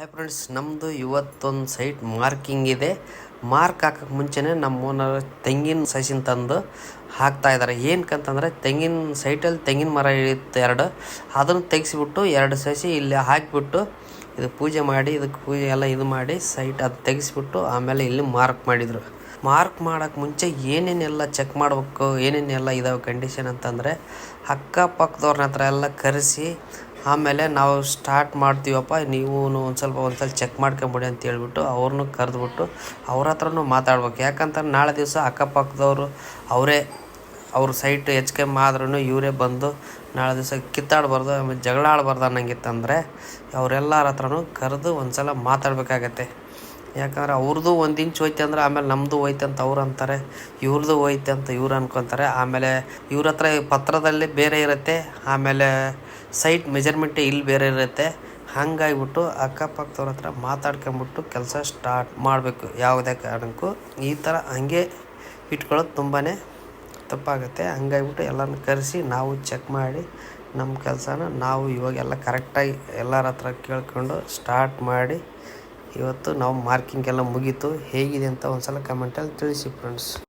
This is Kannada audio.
ಹಾಯ್ ಫ್ರೆಂಡ್ಸ್, ನಮ್ಮದು ಇವತ್ತೊಂದು ಸೈಟ್ ಮಾರ್ಕಿಂಗ್ ಇದೆ. ಮಾರ್ಕ್ ಹಾಕೋಕ್ಕೆ ಮುಂಚೆನೇ ನಮ್ಮ ಓನರ್ ತೆಂಗಿನ ಸಸಿನ ತಂದು ಹಾಕ್ತಾಯಿದ್ದಾರೆ. ಏನಕ್ಕಂತಂದರೆ ತೆಂಗಿನ ಸೈಟಲ್ಲಿ ತೆಂಗಿನ ಮರ ಇರುತ್ತೆ ಎರಡು, ಅದನ್ನು ತೆಗೆಸಿಬಿಟ್ಟು ಎರಡು ಸಸಿ ಇಲ್ಲಿ ಹಾಕಿಬಿಟ್ಟು ಇದು ಪೂಜೆ ಮಾಡಿ ಇದಕ್ಕೆ ಪೂಜೆ ಎಲ್ಲ ಇದು ಮಾಡಿ ಸೈಟ್ ಅದು ತೆಗೆಸಿಬಿಟ್ಟು ಆಮೇಲೆ ಇಲ್ಲಿ ಮಾರ್ಕ್ ಮಾಡಿದರು. ಮಾರ್ಕ್ ಮಾಡೋಕ್ಕೆ ಮುಂಚೆ ಏನೇನೆಲ್ಲ ಚೆಕ್ ಮಾಡಬೇಕು, ಏನೇನೆಲ್ಲ ಇದಾವೆ ಕಂಡೀಷನ್ ಅಂತಂದರೆ ಅಕ್ಕಪಕ್ಕದವ್ರನ್ನ ಹತ್ರ ಎಲ್ಲ ಕರೆಸಿ ಆಮೇಲೆ ನಾವು ಸ್ಟಾರ್ಟ್ ಮಾಡ್ತೀವಪ್ಪ, ನೀವು ಒಂದ್ಸಲ ಚೆಕ್ ಮಾಡ್ಕೊಂಬಿಡಿ ಅಂತ ಹೇಳ್ಬಿಟ್ಟು ಅವ್ರನ್ನೂ ಕರೆದ್ಬಿಟ್ಟು ಅವ್ರ ಹತ್ರನೂ ಮಾತಾಡ್ಬೇಕು. ಯಾಕಂತಂದ್ರೆ ನಾಳೆ ದಿವಸ ಅಕ್ಕಪಕ್ಕದವರು ಅವ್ರ ಸೈಟ್ ಹೆಚ್ಕಮ್ಮಿ ಆದ್ರೂ ಇವರೇ ಬಂದು ನಾಳೆ ದಿವಸ ಕಿತ್ತಾಡಬಾರ್ದು, ಆಮೇಲೆ ಜಗಳ ಆಡಬಾರ್ದು ಅನ್ನಂಗಿತ್ತಂದರೆ ಅವರೆಲ್ಲರ ಹತ್ರನೂ ಕರೆದು ಒಂದ್ಸಲ ಮಾತಾಡಬೇಕಾಗತ್ತೆ. ಯಾಕಂದ್ರೆ ಅವ್ರದ್ದು 1 ಇಂಚ್ ಹೋಯ್ತು ಅಂದ್ರೆ ಆಮೇಲೆ ನಮ್ಮದು ಹೋಯ್ತು ಅಂತ ಅವ್ರು ಅಂತಾರೆ, ಇವ್ರದ್ದು ಹೋಯ್ತು ಅಂತ ಇವ್ರು ಅನ್ಕೊತಾರೆ. ಆಮೇಲೆ ಇವ್ರ ಹತ್ರ ಪತ್ರದಲ್ಲಿ ಬೇರೆ ಇರುತ್ತೆ, ಆಮೇಲೆ ಸೈಟ್ ಮೆಜರ್ಮೆಂಟೇ ಇಲ್ಲಿ ಬೇರೆ ಇರುತ್ತೆ. ಹಾಗಾಗಿಬಿಟ್ಟು ಅಕ್ಕಪಕ್ಕದವ್ರ ಹತ್ರ ಮಾತಾಡ್ಕೊಂಬಿಟ್ಟು ಕೆಲಸ ಸ್ಟಾರ್ಟ್ ಮಾಡಬೇಕು. ಯಾವುದೇ ಕಾರಣಕ್ಕೂ ಈ ಥರ ಹಂಗೆ ಇಟ್ಕೊಳ್ಳೋದು ತುಂಬಾ ತಪ್ಪಾಗುತ್ತೆ. ಹಂಗಾಗಿಬಿಟ್ಟು ಎಲ್ಲರನ್ನ ಕರೆಸಿ ನಾವು ಚೆಕ್ ಮಾಡಿ ನಮ್ಮ ಕೆಲಸನ ನಾವು ಇವಾಗೆಲ್ಲ ಕರೆಕ್ಟಾಗಿ ಎಲ್ಲರ ಹತ್ರ ಕೇಳ್ಕೊಂಡು ಸ್ಟಾರ್ಟ್ ಮಾಡಿ ಇವತ್ತು ನಾವು ಮಾರ್ಕಿಂಗ್ ಎಲ್ಲ ಮುಗೀತು. ಹೇಗಿದೆ ಅಂತ ಒಂದ್ಸಲ ಕಮೆಂಟಲ್ಲಿ ತಿಳಿಸಿ ಫ್ರೆಂಡ್ಸ್.